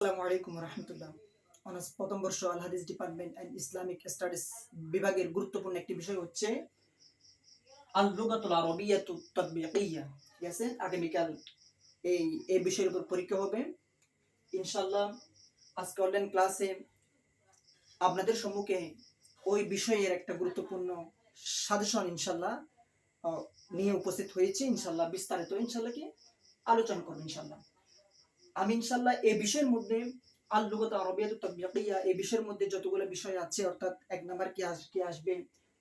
আসসালামু আলাইকুম রহমতুল্লাহ। অনার্স প্রথম বর্ষ আল হাদিস ডিপার্টমেন্ট অ্যান্ড ইসলামিক স্টাডিজ বিভাগের গুরুত্বপূর্ণ একটি বিষয় হচ্ছে আল লুগাতুল আরবিয়াতু তাতবিকিয়া। ঠিক আছে, আগামীকাল এই এই বিষয়ের উপর পরীক্ষা হবে ইনশাআল্লাহ। আজকে অনলাইন ক্লাসে আপনাদের সম্মুখে ওই বিষয়ের একটা গুরুত্বপূর্ণ সাজেশন ইনশাআল্লাহ নিয়ে উপস্থিত হয়েছে। ইনশাআল্লাহ বিস্তারিত ইনশাআল্লাহ কি আলোচনা করব ইনশাআল্লাহ। আমি ইনশাআল্লাহ এই বিষয়ের মধ্যে আল লুগাত আরবিয়াতু তাতবিকিয়া এই বিষয়ের মধ্যে যতগুলো বিষয় আছে, অর্থাৎ এক নাম্বার কি আসবে,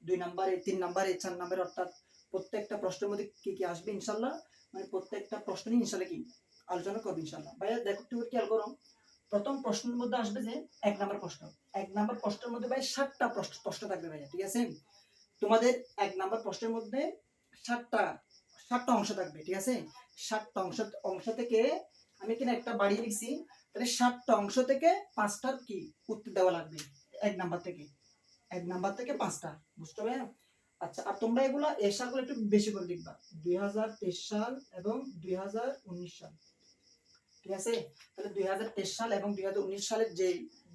দুই নাম্বারে, তিন নাম্বারে, চার নাম্বারে, অর্থাৎ প্রত্যেকটা প্রশ্নের মধ্যে কি কি আসবে ইনশাআল্লাহ, মানে প্রত্যেকটা প্রশ্ন নিয়ে ইনশাআল্লাহ কি আলোচনা করব ইনশাআল্লাহ। ভাইয়া দেখো একটু খেয়াল করো, প্রথম প্রশ্নের মধ্যে আসবে যে এক নাম্বার প্রশ্ন। এক নাম্বার প্রশ্নের মধ্যে ভাই 7টা প্রশ্ন থাকবে ভাইয়া, ঠিক আছে। তোমাদের এক নাম্বার প্রশ্নের মধ্যে 7টা 7টা অংশ থাকবে, ঠিক আছে। 7টা অংশ থেকে আমি এখানে একটা বাড়িয়ে লিখছি, তাহলে 7টা অংশ থেকে 5টার কি উত্তর দেওয়া লাগবে। এক নাম্বার থেকে 5টা, বুঝতে হবে। আচ্ছা, আর তোমরা এগুলা এই সালগুলো একটু বেশি করে লিখবা, 2023 সাল এবং 2019 সাল, ঠিক আছে। তাহলে 2023 সাল এবং 2019 সালের যে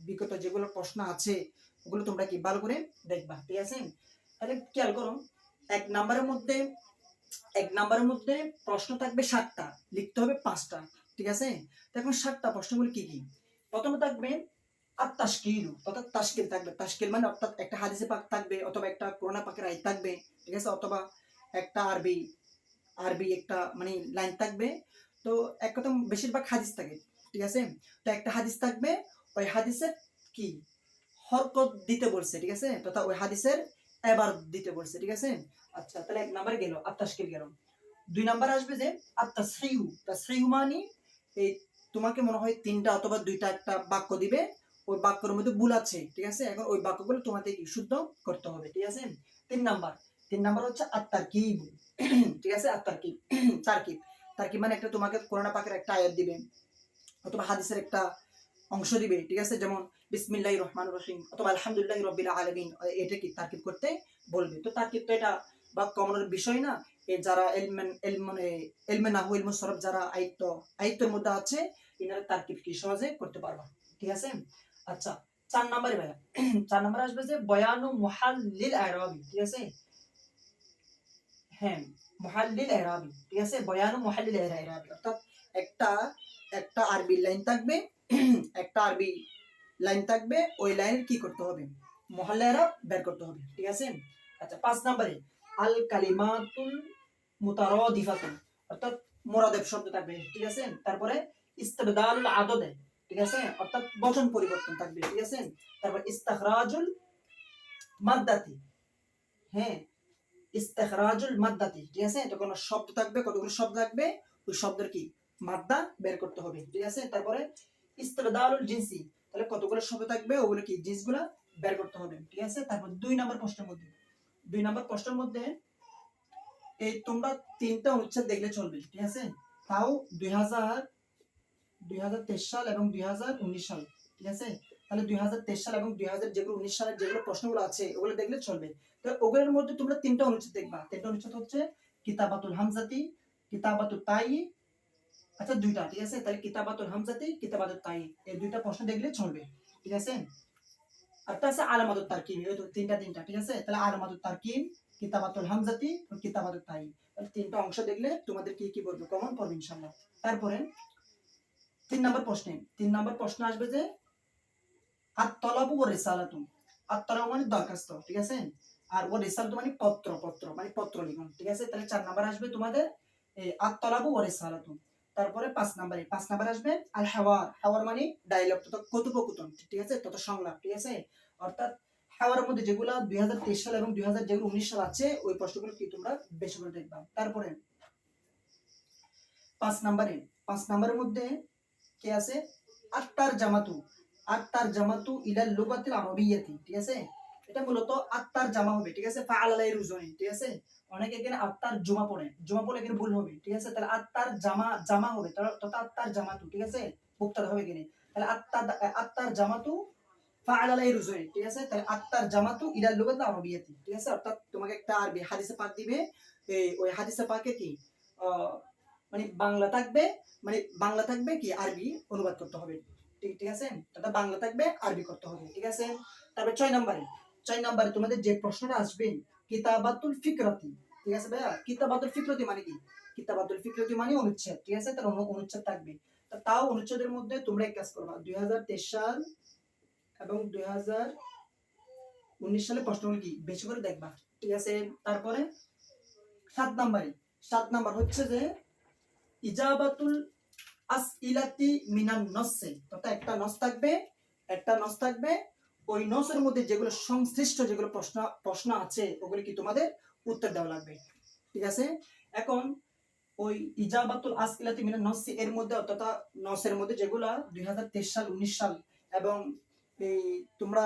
বিগত যেগুলো প্রশ্ন আছে ওগুলো তোমরা কি ভালো করে দেখবা, ঠিক আছে। তাহলে খেয়াল করো, এক নাম্বারের মধ্যে এক নাম্বারের মধ্যে প্রশ্ন থাকবে 7টা, লিখতে হবে 5টা, ঠিক আছে। তো এখন 7টা প্রশ্নগুলো কি কি? প্রথমে থাকবে আত-তাশকিল, অর্থাৎ তাশকিল থাকবে। তাশকিল মানে অর্থাৎ একটা হাদিসে পাক থাকবে, অথবা একটা কোরআন পাকের আয়াত থাকবে, ঠিক আছে, অথবা একটা আরবি আরবি একটা মানে লাইন থাকবে। তো এক কথা বেশিরভাগ হাদিস থাকে, ঠিক আছে। তো একটা হাদিস থাকবে, ওই হাদিসের কি হরকত দিতে বলছে, ঠিক আছে, তথা ওই হাদিসের এবার দিতে বলছে, ঠিক আছে। আচ্ছা, তাহলে এক নাম্বার গেল, আত-তাশকিল গেল। দুই নাম্বার আসবে যে আত-তাসহিহু। তাসহিহু মানে এই তোমাকে মনে হয় 3টা অথবা 2টা একটা বাক্য দিবে, ওই বাক্যের মধ্যে ভুল আছে, ঠিক আছে। এখন ওই বাক্যগুলো তোমাকে কি শুদ্ধ করতে হবে, ঠিক আছে। তিন নাম্বার তিন নাম্বার হচ্ছে আত-তারকিব, ঠিক আছে। আত-তারকিব তারকিব তারকিব মানে একটা তোমাকে কোরআন পাকের একটা আয়াত দিবে, অথবা হাদিসের একটা অংশ দিবে, ঠিক আছে। যেমন বিসমিল্লাহির রহমানির রহিম অথবা আলহামদুলিল্লাহি রাব্বিল আলামিন, এটা কি তারকিব করতে বলবে। তো তারকিব তো এটা বা কমনের বিষয় না। এই যারা এলমে নাহু ইলমুস সরফ যারা আয়ত্তের মধ্যে আছে, এনারা তারকিব কি সহজে করতে পারবা, ঠিক আছে। আচ্ছা, 4 নম্বরে ভাইয়া 4 নম্বরে আসবে যে বয়ানু মুহাল্লিল ইরাবি, ঠিক আছে। হ্যাঁ, মুহাল্লিল ইরাবি, ঠিক আছে। বয়ানু মুহাল্লিল ইরাবি অর্থাৎ একটা একটা আরবি লাইন থাকবে, একটা আরবি লাইন থাকবে, ওই লাইনের কি করতে হবে, মুহাল্লা ইরাব বের করতে হবে, ঠিক আছে। আচ্ছা, 5 নম্বরে আল কালিমাতুল মুতারাদিফাতুন, অর্থাৎ মুরাদেফ শব্দ থাকবে, ঠিক আছে। তারপরে ইস্তিবদালুল আদদে, ঠিক আছে, অর্থাৎ বচন পরিবর্তন থাকবে, ঠিক আছে। তারপর ইস্তিখরাজুল মাদ্দাতি, হ্যাঁ, ইস্তিখরাজুল মাদ্দাতি, ঠিক আছে। তো কোনো শব্দ থাকবে, কতগুলো শব্দ থাকবে, ওই শব্দের কি মাদ্দা বের করতে হবে, ঠিক আছে। তারপরে ইস্তিবদালুল জিনসি, তাহলে কতগুলো শব্দ থাকবে, ওগুলো কি জিন্সগুলো বের করতে হবে, ঠিক আছে। তারপর 2 নম্বর প্রশ্নের মধ্যে এই তোমরা 3টা অনুচ্ছেদ দেখলে চলবে, ঠিক আছে। তাও 2023 সাল এবং 2019 সাল, ঠিক আছে। তাহলে 2023 সাল এবং 2019 সালের যেগুলো প্রশ্নগুলো আছে ওগুলো দেখলে চলবে। তো ওগুলোর মধ্যে তোমরা 3টা অনুচ্ছেদ দেখবা। 3টা অনুচ্ছেদ হচ্ছে কিতাবাতুল হামজাতি, কিতাবাতুত তাই, আচ্ছা 2টা, ঠিক আছে। তাহলে কিতাবাতুল হামজাতি, কিতাবাতুত তাই, এই 2টা প্রশ্ন দেখলে চলবে, ঠিক আছে। আর তা আছে আলামাতুত তারকিব, এই তো 3টা, ঠিক আছে। তাহলে আলামাতুত তারকিব, কিতাবাতুল হামজাতি ও কিতাবাতুত তাই, তাহলে 3টা অংশ দেখলে তোমাদের কি কি পড়বে, কমন পড়বে ইনশাআল্লাহ। তারপরে 3 নম্বর প্রশ্ন আসবে যে আত-তলাবু ওয়া রিসালাতু। আত-তলাবু মানে দরখাস্ত, ঠিক আছে। আর ওয়া রিসালাতু মানে পত্র মানে পত্র লিখন, ঠিক আছে। তাহলে 4 নাম্বার আসবে তোমাদের এই আত-তলাবু ওয়া রিসালাতু। তারপরে 5 নাম্বার আসবে আল হাওয়ার। হাওয়ার মানে ডায়লগ, তথা কথোপকথন, ঠিক আছে, তথা সংলাপ, ঠিক আছে। অর্থাৎ হাওয়ারের মধ্যে যেগুলো 2023 সাল এবং 2019 সাল আছে, ওই প্রশ্নগুলো কি তোমরা বেশি করে দেখবা। তারপরে 5 নাম্বারে 5 নাম্বারের মধ্যে কি আছে, আত্তার জামাতু। আত্তার জামাতু ইলাল লুগাতিল আরবিয়াতি, ঠিক আছে। এটা মূলত আত্তার জামা হবে, ঠিক আছে, ফাআলালাই রুজনি, ঠিক আছে। অনেকে এখানে আত্তার জুমা পড়ে এখানে ভুল হবে, ঠিক আছে। তাহলে আত্তার জামা হবে, তথা আত্তার জামাতু, ঠিক আছে, মুক্তাদা হবে এখানে। তাহলে আত্তার জামাতু ফাআলালাই রুজনি, ঠিক আছে। তাহলে আত্তার জামাতু ইলাল লুগাতিল আরবিয়াতি, ঠিক আছে। অর্থাৎ তোমাকে একটা আরবি হাদিসে পাক দিবে, এই ওই হাদিসে পাকে কি মানে বাংলা থাকবে, মানে বাংলা থাকবে কি আরবি অনুবাদ করতে হবে, ঠিক আছে, এটা বাংলা থাকবে, আরবি করতে হবে, ঠিক আছে। তারপর 6 নম্বরে তোমাদের যে প্রশ্নটা আসবে কিতাবাতুল ফিকরাতি, ঠিক আছে ভাইয়া। কিতাবাতুল ফিকরাতি মানে কি? কিতাবাতুল ফিকরাতি মানে অনুচ্ছেদ, ঠিক আছে, তার অনুচ্ছেদ থাকবে। তাও অনুচ্ছেদের মধ্যে তোমরা এক কাজ করবা, 2023 সাল এবং 2019 সালে প্রশ্নগুলো কি বেশি করে দেখবা, ঠিক আছে। তারপরে 7 নাম্বার হচ্ছে যে ইজাবাতুল আসইলাতি মিনান নসে, তথা একটা নস থাকবে, ওই নসের মধ্যে যেগুলো সংশ্লিষ্ট যেগুলো প্রশ্ন আছে ওগুলো কি তোমাদের উত্তর দেওয়া লাগবে, ঠিক আছে। এখন ওই ইজাবাতুল আসইলাতি মিনান নসে এর মধ্যে তথা নসের মধ্যে যেগুলো 2023 সাল 19 সাল এবং এই তোমরা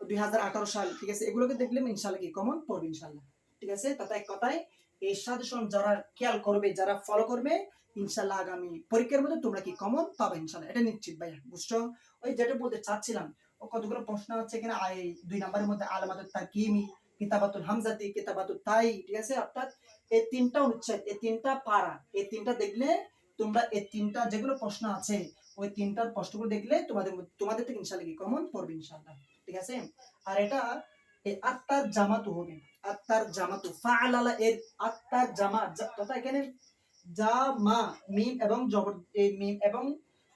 2018 সাল, ঠিক আছে, এগুলোকে দেখলে ইনশাআল্লাহ কি কমন পড়বে ইনশাআল্লাহ, ঠিক আছে। তথা এক কথায় এই সাজেশন যারা খেয়াল করবে, যারা ফলো করবে, ইনশাআল্লাহ আগামী পরীক্ষার মধ্যে তোমরা কি কমন পাবে ইনশাআল্লাহ, এটা নিশ্চিত ভাইয়া, বুঝছো। ওই যেটা বলতে চাচ্ছিলাম, ও কতগুলো প্রশ্ন আছে এখানে, 2 নম্বরের মধ্যে আলামাতুত তারকিমি, কিতাবাতুল হামজাতি, কিতাবাতুত তাই, ঠিক আছে। অর্থাৎ এই 3টা অনুচ্ছেদ, এই 3টা পারা, এই 3টা দেখলে তোমরা এই 3টা যেগুলো প্রশ্ন আছে ওই 3টার প্রশ্নগুলো দেখলে তোমাদের থেকে ইনশাআল্লাহ কি কমন পড়বে ইনশাআল্লাহ, ঠিক আছে। আর এটা এই আত্মার জামাতু হবে, আত্মার জামাতু ফাআলালা এর আত্মার জামা তথা এখানে জামা মিম এবং জবর, এই মিম এবং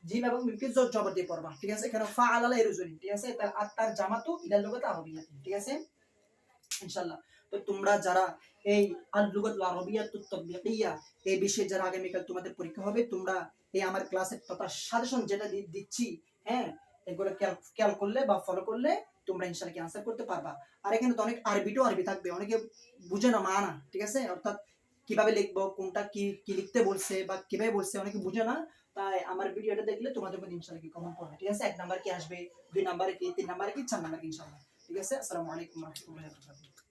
জিম এবং মিমকে জবর দিয়ে পড়বা, ঠিক আছে। এখানে ফাআলালা এর উজুরি, ঠিক আছে। তার আত্মার জামাতু ইলাল লুগাত আরবিয়া, ঠিক আছে ইনশাআল্লাহ। তো তোমরা যারা এই আল লুগাতুল আরবিয়াতুত তাতবিকিয়া এই বিষয়ে যারা আগামীকাল তোমাদের পরীক্ষা হবে, তোমরা এই আমার ক্লাসের তথা সাজেশন যেটা দিচ্ছি, হ্যাঁ, এগুলো খেয়াল করলে বা ফলো করলে তোমরা ইনশাআল্লাহ কি আনসার করতে পারবা। আর এখানে তো অনেক আরবি থাকবে, অনেকে বুঝে না মানা, ঠিক আছে, অর্থাৎ কিভাবে লিখবো, কোনটা কি কি লিখতে বলছে বা কিভাবে বলছে অনেকে বুঝে না। তাই আমার ভিডিওটা দেখলে তোমাদের মধ্যে ইনশাআল্লাহ কি কমন পড়বে, ঠিক আছে। 1 নাম্বার কি আসবে, 2 নাম্বারে কি, 3 নাম্বারে কি, 4 নাম্বারে কি ইনশাআল্লাহ, ঠিক আছে। আসসালামু আলাইকুম ওয়া রাহমাতুল্লাহি ওয়া বারাকাতুহু।